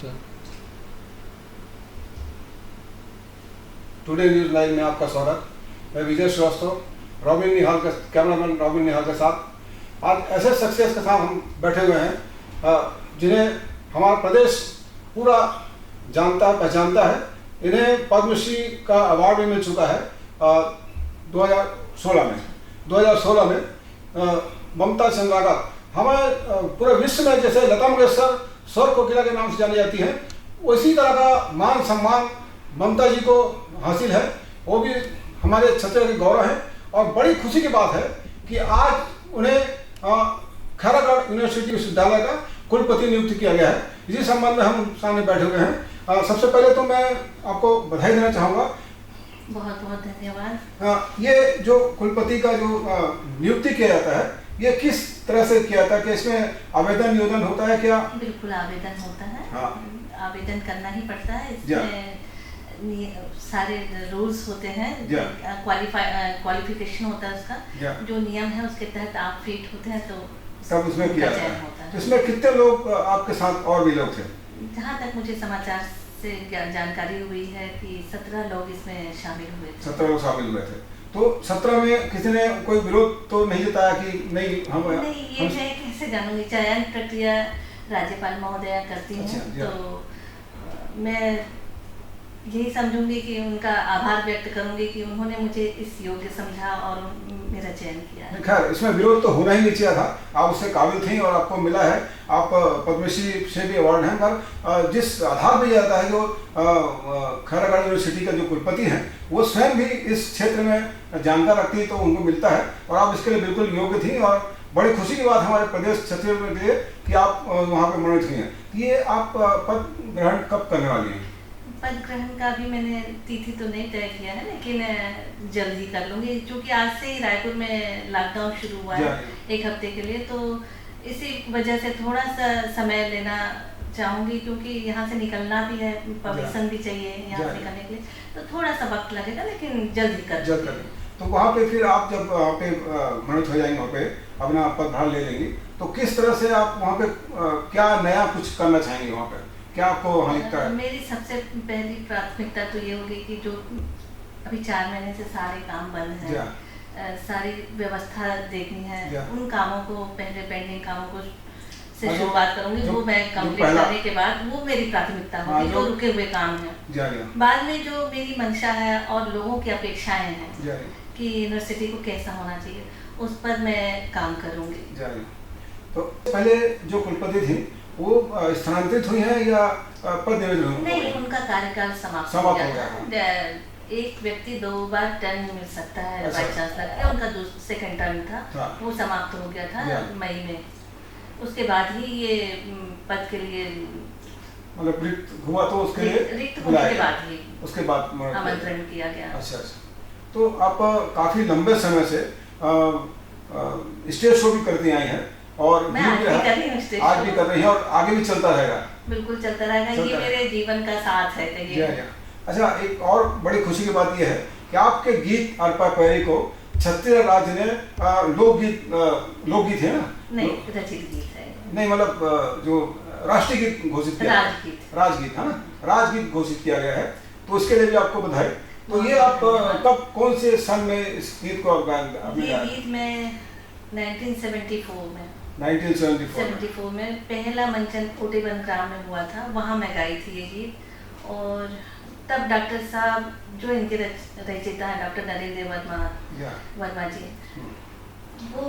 अच्छा। Today news live में आपका स्वागत। मैं विजय श्रीवास्तव, रॉबिन निहाल के कैमरामैन रॉबिन निहाल के साथ आज ऐसे सक्सेस के साथ हम बैठे हुए हैं जिन्हें हमारा प्रदेश पूरा जानता है, पहचानता है। इन्हें पद्मश्री का अवार्ड भी मिल चुका है 2016 में ममता चंद्राकर हमें पूरे विश्व में जैसे लता मंगेशकर स्वर कोकिला के नाम से जानी जाती हैं, उसी तरह का मान सम्मान ममता जी को हासिल है। वो भी हमारे छत्तीसगढ़ के गौरव है और बड़ी खुशी की बात है कि आज उन्हें खैरागढ़ यूनिवर्सिटी विश्वविद्यालय का कुलपति नियुक्त किया गया है। इसी संबंध में हम सामने बैठे हुए हैं। सबसे पहले तो मैं आपको बधाई देना चाहूँगा। बहुत बहुत धन्यवाद। ये जो कुलपति का जो नियुक्ति किया जाता है, ये किस तरह से किया जाता है? कि इसमें आवेदन निवेदन होता है क्या? बिल्कुल आवेदन होता है। हाँ। आवेदन करना ही पड़ता है। इसमें सारे रूल्स होते हैं, क्वालिफिकेशन होता है उसका, जो नियम है उसके तहत आप फिट होते हैं तो सब उसमें किया जाता है। तो इसमें कितने लोग आपके साथ और भी लोग थे? जहाँ तक मुझे समाचार से जानकारी हुई है कि 17 लोग इसमें शामिल हुए थे। 17 लोग शामिल हुए थे। तो 17 में किसी ने कोई विरोध तो नहीं जताया कि नहीं हम नहीं, ये मैं कैसे जानूंगी? चयन प्रक्रिया राज्यपाल महोदया करती हैं। अच्छा, तो मैं यही समझूंगी कि उनका आभार व्यक्त करूंगी कि उन्होंने मुझे इस योग्य समझा और मेरा चयन किया। खैर, इसमें विरोध तो होना ही नहीं चाहिए था। आप उससे काबिल थी और आपको मिला है। आप पद्मश्री से भी अवार्ड हैं, पर जिस आधार पर जाता है, जो खैरागढ़ यूनिवर्सिटी का जो कुलपति हैं, वो स्वयं भी इस क्षेत्र में जानकार रखती है, तो उनको मिलता है और आप इसके लिए बिल्कुल योग्य थी। और बड़ी खुशी की बात हमारे प्रदेश छत्तीसगढ़ के लिए कि आप वहाँ पर मनोनीत हुई हैं। ये आप पद ग्रहण कब करने वाली हैं? पद ग्रहण का भी मैंने तिथि तो नहीं तय किया है, लेकिन जल्द ही कर लूँगी, क्योंकि आज से ही रायपुर में लॉकडाउन शुरू हुआ है 1 हफ्ते के लिए। तो इसी वजह से थोड़ा सा समय लेना चाहूँगी, क्योंकि यहाँ से निकलना भी है, परमिशन भी चाहिए यहाँ से निकलने के लिए, तो थोड़ा सा वक्त लगेगा, लेकिन जल्द ही कर। तो वहाँ पे फिर आप जब वहाँ पे मनोनीत हो जाएंगे, वहाँ पे अपना पदभार ले लेंगी, तो किस तरह से आप वहाँ पे क्या नया कुछ करना चाहेंगे? वहाँ पे क्या आपको वहाँ लिखता है? मेरी सबसे पहली प्राथमिकता तो ये होगी कि जो अभी 4 महीने से सारे काम बंद हैं, सारी व्यवस्था देखनी है, उन कामों को, पहले पेंडिंग कामों को से शुरुआत करूंगी। वो मैं कंप्लीट करने के बाद वो मेरी प्राथमिकता होगी, जो रुके हुए काम हैं। बाद में जो मेरी मंशा है और लोगों की अपेक्षाएं हैं कि यूनिवर्सिटी को कैसा होना चाहिए, उस पर मैं काम करूंगी। तो पहले जो कुलपति थी वो स्थानांतरित हुई है या पद निवेदन हुई? नहीं, उनका कार्यकाल समाप्त हो गया। एक व्यक्ति 2 बार टर्म मिल सकता है वाइस चांसलर का, उनका सेकंड टर्म था, वो समाप्त हो गया था मई में। उसके बाद ही ये पद के लिए मतलब रिक्त हुआ, तो उसके लिए रिक्त होने के बाद ही उसके बाद आमंत्रण किया गया। अच्छा। तो आप काफी लंबे समय से स्टेज शो भी करती आई हैं और मैं आज भी कर रही हैं और आगे भी चलता रहेगा। बिल्कुल चलता रहेगा, ये मेरे जीवन का साथ है। अच्छा, एक और बड़ी खुशी की बात यह है कि आपके गीत अरपा पैरी को छत्तीसगढ़ राज्य ने लोकगीत है ना? नहीं, रचित गीत है। नहीं, मतलब जो राष्ट्रीय गीत घोषित किया, राजगीत है ना, राजगीत घोषित किया गया है, तो उसके लिए भी आपको बधाई। तो ये आप कब, कौन से सन में इस गीत को आप गाया? ये गीत में 1974 में 1974 में पहला मंचन ओटेबंद ग्राम में हुआ था, वहाँ मैं गाई थी ये गीत। और तब डॉक्टर साहब, जो इनके रचयिता हैं, डॉक्टर नरेंद्र वर्मा जी, वो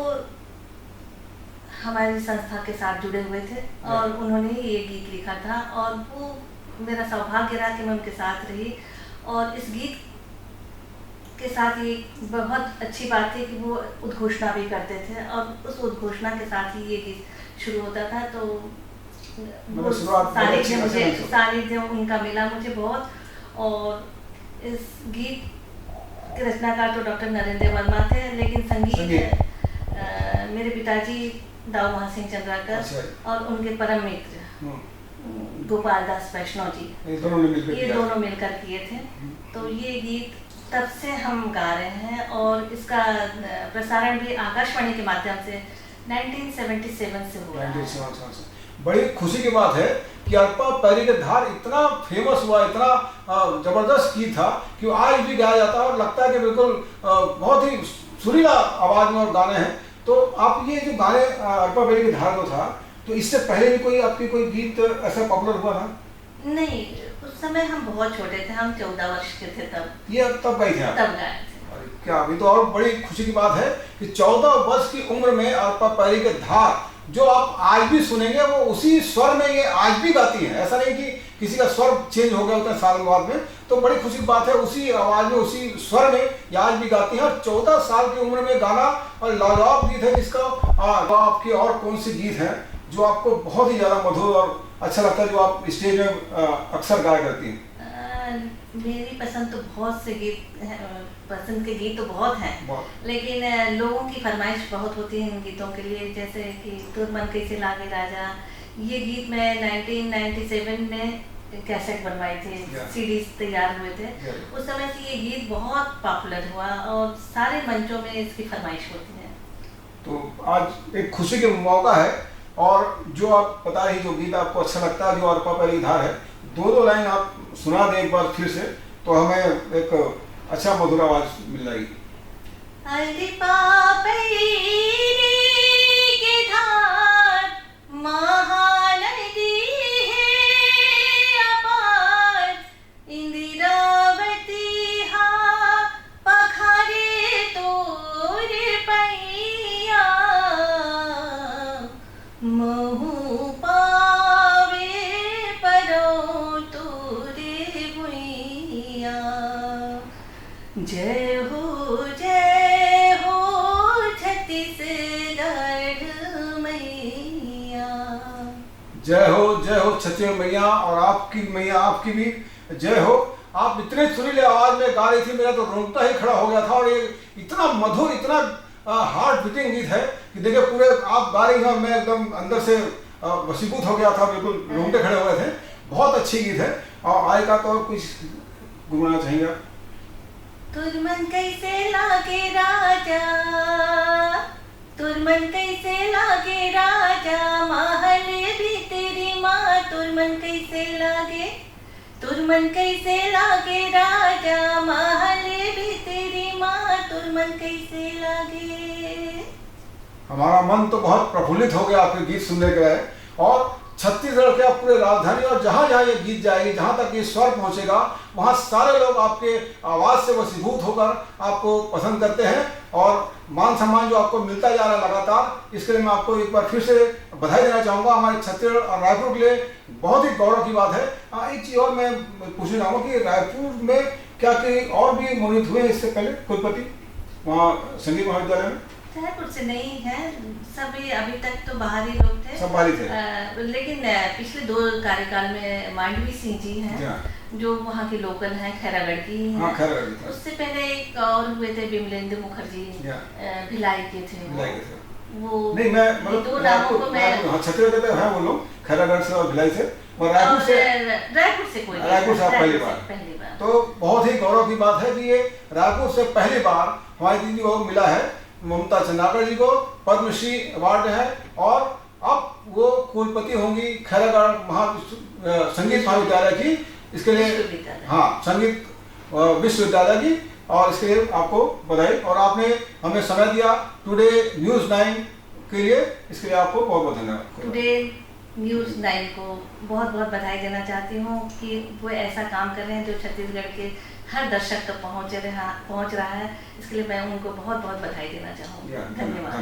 हमारी संस्था के साथ जुड़े हुए थे और उन्होंने ही ये गीत लिखा था। और वो मेरा सौभाग्य रहा कि मैं उनके साथ रही। और इस गीत के साथ ये बहुत अच्छी बात थी कि वो उद्घोषणा भी करते थे और उस उद्घोषणा के साथ ही ये गीत शुरू होता था। तो वो सानिध्य उनका मिला मुझे बहुत। और इस गीत के रचनाकार तो डॉक्टर नरेंद्र वर्मा थे, लेकिन संगीत मेरे पिताजी दाऊ महासिंह चंद्राकर और उनके परम मित्र गोपाल दास वैष्णव जी, ये दोनों मिलकर किए थे। तो ये गीत तब से हम गा रहे हैं और इसका प्रसारण भी आकाशवाणी के माध्यम से 1977 से हुआ है। बड़ी खुशी की बात है कि अरपा पैरी के धार इतना फेमस हुआ, इतना जबरदस्त गीत था कि आज भी गाया जाता है और लगता है कि बिल्कुल बहुत ही सुरीला आवाज में और गाने हैं। तो आप ये जो गाने अरपा पैरी के धार जो था, तो इससे पहले भी कोई आपकी कोई गीत ऐसा पॉपुलर हुआ था? नहीं, उस समय हम बहुत छोटे थे, हम 14 वर्ष के थे तब। ये तब गए थे आप? तब गाए थे। क्या अभी तो और बड़ी खुशी की बात है कि 14 वर्ष की उम्र में अरपा पैरी के धार जो आप आज भी सुनेंगे वो उसी स्वर में ये आज भी गाती हैं। ऐसा नहीं कि किसी का स्वर चेंज हो गया उतने साल बाद में, तो बड़ी खुशी की बात है उसी आवाज में उसी स्वर में ये आज भी गाती हैं। और 14 साल की उम्र में गाना और लाजवाब गीत है जिसका आपकी और कौन सी गीत है जो आपको बहुत ही ज्यादा मधुर और अच्छा लगता है, जो आप स्टेज में अक्सर गाया करती हैं? मेरी पसंद तो बहुत से गीत पसंद के गीत तो बहुत हैं, लेकिन लोगों की फरमाइश बहुत होती है इन गीतों के लिए। जैसे कि तुर मन कैसे लागे राजा, ये गीत मैं 1997 में कैसेट बनवाई थी, सीडीज तैयार हुए थे, उस समय से ये गीत बहुत पॉपुलर हुआ और सारे मंचों में इसकी फरमाइश होती है। तो आज एक खुशी का मौका है और जो आप बता रही जो गीत आपको अच्छा लगता है, जो अरपा पैरी धार है, दो लाइन आप सुना दें एक बार फिर से, तो हमें एक अच्छा मधुर आवाज मिल जाएगी। अरपा पैरी के धार महानदी है अपार, इंदिरावती हा पखारे तोर पैया, महू पावे परो तोरे भुइया, जय हो जय हो छत्तीसगढ़ मैया, और आपकी मैया आपकी भी जय हो। आप इतने सुरीले आवाज में गा रही थी, मेरा तो रोंगटा ही खड़ा हो गया था। और ये इतना मधुर, इतना हार्ट बीटिंग गीत है कि देखिए पूरे आप गा रही हैं, मैं एकदम अंदर से वशीभूत हो गया था, बिल्कुल रोंगटे खड़े हुए थे। बहुत अच्छी गीत है। और आय का तो कुछ गुनगुनाना चाहिए? तुर मन कैसे लागे राजा, तुर मन कैसे लागे राजा, महल भी तेरी माँ, तुर मन कैसे लागे, तुर मन कैसे लागे राजा, महल भी तेरी माँ, तुर मन कैसे लागे। हमारा मन तो बहुत प्रफुल्लित हो गया आपके गीत सुनने के लिए। और छत्तीसगढ़ के पूरे राजधानी और जहाँ जहाँ ये गीत जाएगी, जहाँ तक ये स्वर पहुँचेगा, वहाँ सारे लोग आपके आवाज़ से वशीभूत होकर आपको पसंद करते हैं। और मान सम्मान जो आपको मिलता जा रहा है लगातार, इसके लिए मैं आपको एक बार फिर से बधाई देना चाहूँगा। हमारे छत्तीसगढ़ और रायपुर के लिए बहुत ही गौरव की बात है। एक चीज़ और मैं पूछना चाहूँगा कि रायपुर में क्या कोई और भी मोहित हुए इससे पहले कुलपति वहाँ संगीत महाविद्यालय में? रायपुर से नहीं है, सभी अभी तक तो बाहरी लोग थे, सब बाहरी थे। लेकिन पिछले 2 कार्यकाल में मांडवी सिंह जी हैं जो वहाँ के लोकल हैं, खैरागढ़ की हैं। हाँ, खैरागढ़ की। उससे पहले एक और हुए थे विमलेंद्र मुखर्जी, भिलाई के थे वो। नहीं, मैं मतलब 2 नामों को मैं छत्तीसगढ़ के हैं वो लोग, खैरागढ़ से और भिलाई से, और रायपुर से कोई रायपुर से पहली बार। तो बहुत ही गौरव की बात है कि ये रायपुर से पहली बार हमारी दीदी को मिला है। ममता चंद्राकर जी को पद्मश्री अवार्ड है और अब वो कुलपति होंगी खैरागढ़ संगीत महाविद्यालय की, इसके लिए हाँ संगीत विश्वविद्यालय की, और इसके लिए आपको बधाई। और आपने हमें समय दिया टुडे न्यूज़ 9 के लिए, इसके लिए आपको बहुत बहुत धन्यवाद। टुडे न्यूज़ 9 को बहुत बहुत बधाई देना चाहती हूँ कि वो ऐसा काम कर रहे हैं जो छत्तीसगढ़ के हर दर्शक तक पहुँच रहा है। इसके लिए मैं उनको बहुत बहुत बधाई देना चाहूँगी। धन्यवाद।